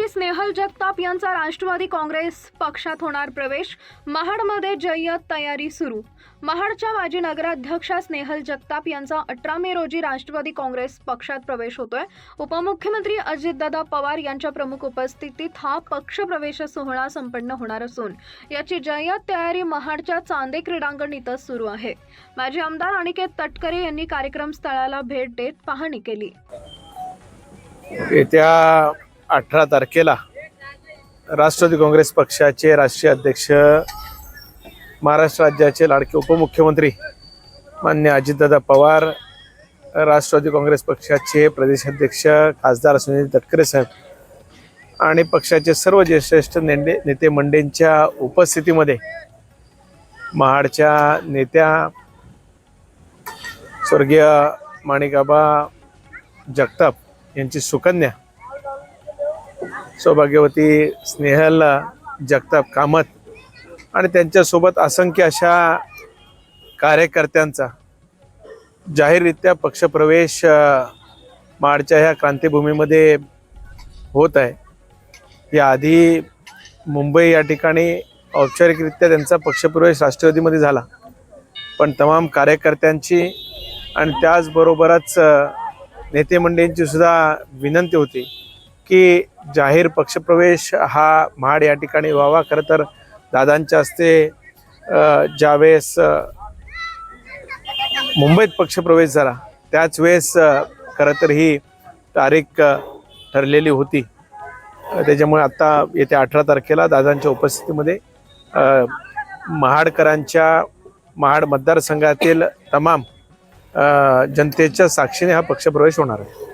स्नेहल जगताप यांचा राष्ट्रवादी काँग्रेस पक्षात होणार प्रवेश। महाडमध्ये जय्यत तयारी सुरू। महाडच्या माजी नगराध्यक्षा स्नेहल जगताप यांचा 18 मे रोजी राष्ट्रवादी काँग्रेस पक्षात प्रवेश होतोय। उपमुख्यमंत्री अजितदादा पवार यांच्या प्रमुख उपस्थितीत हा पक्ष प्रवेश सोहळा संपन्न होणार असून याची जय्यत तयारी महाडच्या चांदे क्रीडांगण इथं सुरू आहे। माजी आमदार अनिकेत तटकरे यांनी कार्यक्रम स्थळाला भेट देत पाहणी केली। येत्या 18 तारखेला राष्ट्रवादी काँग्रेस पक्षाचे राष्ट्रीय अध्यक्ष, महाराष्ट्र राज्याचे लाडके उपमुख्यमंत्री माननीय अजितदादा पवार, राष्ट्रवादी काँग्रेस पक्षाचे प्रदेशाध्यक्ष खासदार सुनील तटकरे साहेब आणि पक्षाचे सर्व ज्येष्ठ नेते मंडळींच्या उपस्थितीमध्ये महाडच्या नेत्या स्वर्गीय माणिकाबा जगताप यांची सुकन्या सौभाग्यवती स्नेहल जगताप कामत आणि त्यांच्यासोबत असंख्य अशा कार्यकर्त्यांचा जाहीररित्या पक्षप्रवेश महाडच्या ह्या क्रांतीभूमीमध्ये होत आहे। याआधी मुंबई या ठिकाणी औपचारिकरित्या त्यांचा पक्षप्रवेश राष्ट्रवादीमध्ये झाला, पण तमाम कार्यकर्त्यांची आणि त्याचबरोबरच नेते मंडळींची सुद्धा विनंती होती की जाहीर पक्षप्रवेश हा महाड या ठिकाणी व्हावा। खरं तर दादांच्या हस्ते ज्यावेळेस मुंबईत पक्षप्रवेश झाला त्याच वेळेस खरं तर ही तारीख ठरलेली होती। त्याच्यामुळे आता येत्या 18 तारखेला दादांच्या उपस्थितीमध्ये महाडकरांच्या, महाड मतदारसंघातील तमाम जनतेच्या साक्षीने हा पक्षप्रवेश होणार आहे।